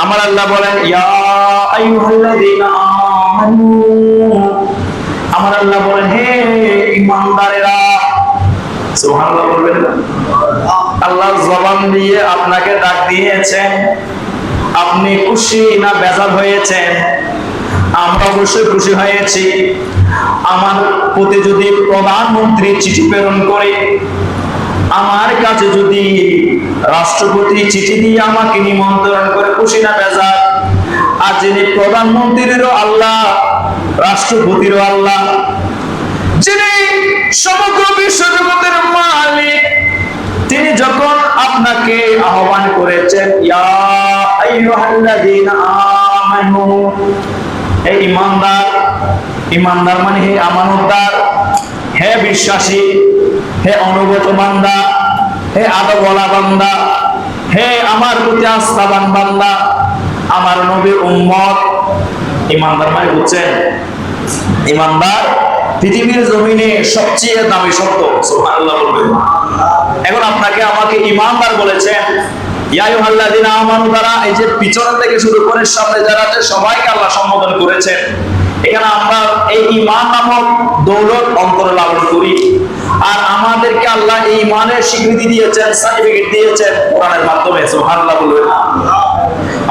আমার আল্লাহ বলেন ইয়া আইয়ুহাল্লাযীনা আমানু, আমার আল্লাহ বলেন হে ঈমানদারেরা। সুবহানাল্লাহ বলবেন না? আল্লাহ জবান দিয়ে আপনাকে ডাক দিয়েছেন, আপনি খুশি না বেজার হয়েছেন? আমরা অবশ্যই খুশি হয়েছি। আমার প্রতি যদি প্রধানমন্ত্রী চিঠি প্রেরণ করে, আমার কাছে যদি রাষ্ট্রপতি চিঠি দিয়ে আমাকে নিমন্ত্রণ করে, খুশি না বেজার? আর যিনি প্রধানমন্ত্রীরও আল্লাহ, রাষ্ট্রপতিরও আল্লাহ, যিনি সমগ্র বিশ্বজগতের মালিক, তিনি যখন আপনাকে আহ্বান করেছেন ইয়া আইয়ুহাল্লাযীনা আমানু, হে ঈমানদার, ঈমানদার মানে হে আমানতদার, হে বিশ্বাসী, হে অনুগত বান্দা, হে আদবওয়ালা বান্দা, হে আমার প্রতি আস্থাবান বান্দা, আমার নবীর উম্মত। ঈমানদার মানে বুঝছেন? ঈমানদার পৃথিবীর জমিনে সবচেয়ে দামি শব্দ। সুবহানাল্লাহ বলবেন। এখন আপনাকে আমাকে ঈমানদার বলেছেন, ইয়া আইয়ুহাল্লাযীনা আমানু দ্বারা এই যে পিছন থেকে শুরু করে সামনে যারা আছে সবাইকে আল্লাহ সম্বোধন করেছেন। এখানে আমরা এই ঈমান নামক দৌলত অন্তরে লালন করি, আর আমাদেরকে আল্লাহ এই ঈমানের স্বীকৃতি দিয়েছেন, সার্টিফিকেট দিয়েছেন কোরআনের মাধ্যমে। সুবহানাল্লাহ বলবেন।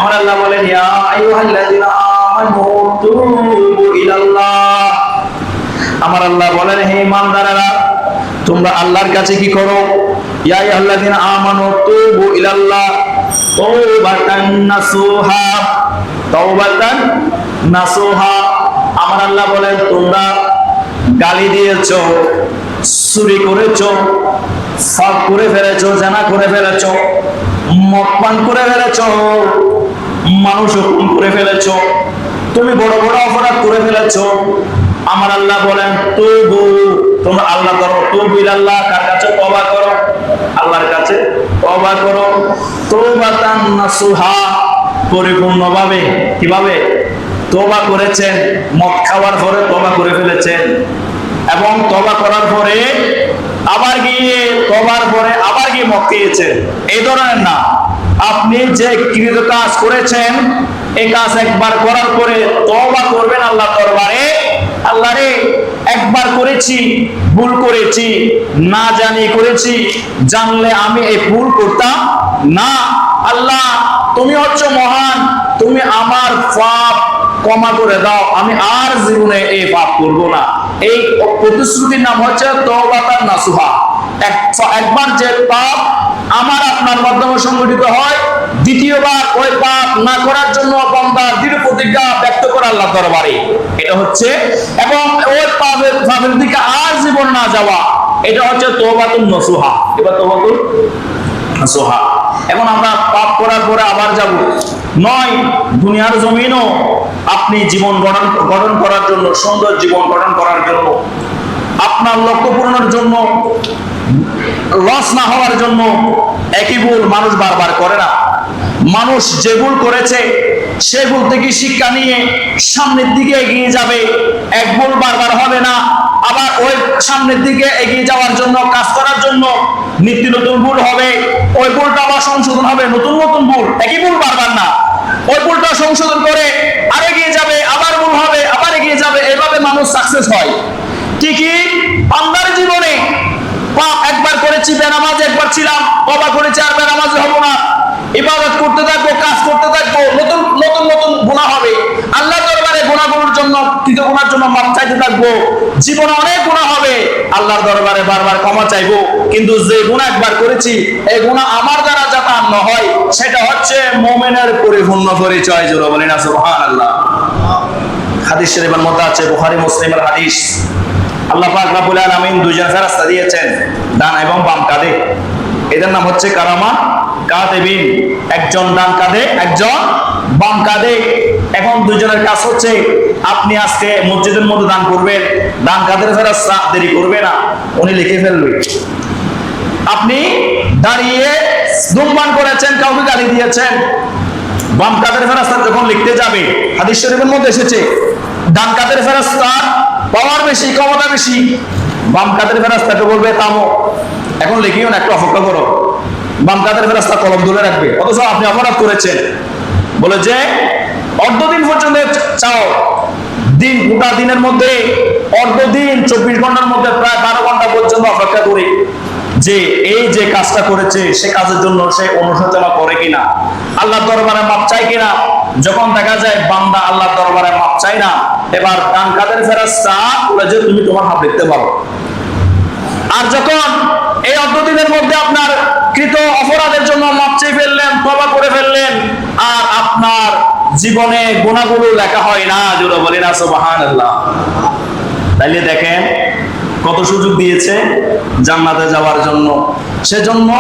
আমার আল্লাহ বলেন ইয়া আইয়ুহাল্লাযীনা আমানু তুবু ইলাল্লাহ, আমার আল্লাহ বলেন হে ঈমানদারেরা, তোমরা আল্লাহর কাছে কি করো? ইয়া আইয়ুহাল্লাযীনা আমানু তুবু ইলাল্লাহ তাওবাতান নাসুহা, তাওবাতান নাসুহা। আমার আল্লাহ বলেন তোমরা গালি দিয়েছো, চুরি করেছো, ফাঁক করে ফেলেছো, জানা করে ফেলেছো, মদ পান করে ফেলেছো, মানুষ খুন করে ফেলেছো, তুমি বড় বড় অপরাধ করে ফেলেছো। আমার আল্লাহ বলেন তুবু, তোমরা আল্লাহ করো, তুবু ইলাল্লাহ, কার কাছে? তওবা করো, আল্লাহর কাছে তওবা করো। তাওবাতান নাসুহা, পরিপূর্ণভাবে। কিভাবে? তওবা করেছেন, মদ খাওয়ার পরে তওবা করে ফেলেছেন, এবং তওবা করার পরে আবার গিয়ে তওবার পরে আবার গিয়ে মদ খেয়েছেন, এই ধরনের না। আপনি যে কৃত কাজ করেছেন, এই কাজ একবার করার পরে তওবা করবেন আল্লাহর দরবারে, আল্লাহ রে একবার করেছি, ভুল করেছি, না জানি করেছি, জানলে আমি এই ভুল করতাম না। আল্লাহ তুমি হচ্ছে মহান, তুমি আমার পাপ ক্ষমা করে দাও, আমি আর জীবনে এই পাপ করব না। এই প্রতিশ্রুতির নাম হচ্ছে তাওবাতান নাসুহা। একবার যে পাপ আমার আপনার মাধ্যমে সংগঠিত হয়, দ্বিতীয়বার ওই পাপ না করার জন্য বান্দা দৃঢ় প্রতিজ্ঞা ব্যক্ত করে আল্লাহর দরবারে, এটা হচ্ছে, এবং ওই পাপের দিকে আর জীবন না যাওয়া, এটা হচ্ছে তাওবাতুন নাসুহা। এবার তাওবাতুন নাসুহা। এখন আমরা পাপ করার পরে আবার যাব নয়, দুনিয়ার জমিনও আপনি জীবন গঠন করার জন্য, সুন্দর জীবন গঠন করার জন্য, আপনার লক্ষ্য পূরণের জন্য, লস না হওয়ার জন্য একই ভুল মানুষ বারবার করে না। মানুষ যে ভুল করেছে সে ভুল থেকে শিক্ষা নিয়ে সামনের দিকে এগিয়ে যাবে, এক ভুল বারবার হবে না। আবার ওই সামনের দিকে এগিয়ে যাওয়ার জন্য, কাজ করার জন্য নিত্য নতুন ভুল হবে, ওই ভুলটা আবার সংশোধন হবে, নতুন নতুন ভুল, একই ভুল বারবার না। ওই ভুলটা সংশোধন করে আর এগিয়ে যাবে, আবার ভুল হবে, আবার এগিয়ে যাবে, এভাবে মানুষ সাকসেস হয়। ঠিকই বান্দার জীবনে পাপ একবার করেছি, বেনামাজি একবার ছিলাম, তওবা করেছি আর বেনামাজি হব না, ইবাদত করতে থাকবো, কাজ করতে থাকবো, নতুন নতুন নতুন গুনাহ হবে, আল্লাহর দরবারে গুনাহগুলোর জন্য, কৃত গুনার জন্য মাপ চাইতে থাকবো, জীবনে অনেক গুনাহ হবে, আল্লাহর দরবারে বারবার ক্ষমা চাইবো। কিন্তু যে গুনাহ একবার করেছি, এই গুনাহ আমার দ্বারা যাতে আর না হয়, সেটা হচ্ছে মুমিনের পরিপূর্ণ পরিচয়। জোরে বলেন না সুবহানাল্লাহ। হাদিস শরীফের মধ্যে আছে, বুখারী মুসলিমের হাদিস, আল্লাহ পাক রব্বুল আলামিন দুইজন ফেরেশতা দিয়েছেন, ডান এবং বাম কাঁধে। এদের নাম হচ্ছে কারামা কাতিবিন, একজন ডান কাঁধে, একজন বাম কাঁধে। এখন দুইজনের কাজ হচ্ছে, আপনি আজকে মসজিদের মধ্যে দান করবেন, ডান কাঁধের ফেরেশতা দেরি করবে না, উনি লিখে ফেলবে। আপনি দাঁড়িয়ে ধূমপান করেছেন, কাউকে গালি দিয়েছেন, বাম কাঁধের ফেরেশতা যখন লিখতে যাবে, হাদিস শরীফের মধ্যে এসেছে, ডান কাঁধের ফেরেশতা পাওয়ার বেশি, ক্ষমতা বেশি, বাম কাঁধের ফেরেশতাকে বলবে থামো, এখন লিখিও না, একটু অপেক্ষা করো। বাম কাঁধের ফেরেশতা কলম তুলে রাখবে, অথচ আপনি অপরাধ করেছেন। বলে যে অর্ধদিন পর্যন্ত চাও, দিন গোটা দিনের মধ্যে অর্ধদিন 24 ঘন্টার মধ্যে প্রায় 12 ঘন্টা পর্যন্ত অপেক্ষা করি যে এই যে কাজটা করেছে সে কাজের জন্য সে অনুশোচনা করে কিনা, আল্লাহর দরবারে মাপ চায় কিনা। যখন দেখা যায় বান্দা আল্লাহর দরবারে মাপ চায় না, এবার ডান কাদের ফেরেশতা বলে যে তুমি তোমার হাত দেখতে পারো। আর যখন এই অর্ধদিনের মধ্যে আপনার কৃত অপরাধের জন্য মাপ চেয়ে ফেললেন, তওবা করে ফেললেন, আর আপনার জীবনে গুনাহগুলো লেখা হয় না, জোরে বলেন না সুবহানাল্লাহ। তাইলে দেখেন কত সুযোগ দিয়েছে জান্নাতে যাওয়ার জন্য। সেজন্য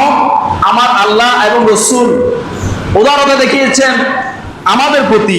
আমার আল্লাহ এবং রাসূল উদারতা দেখিয়েছেন আমাদের প্রতি।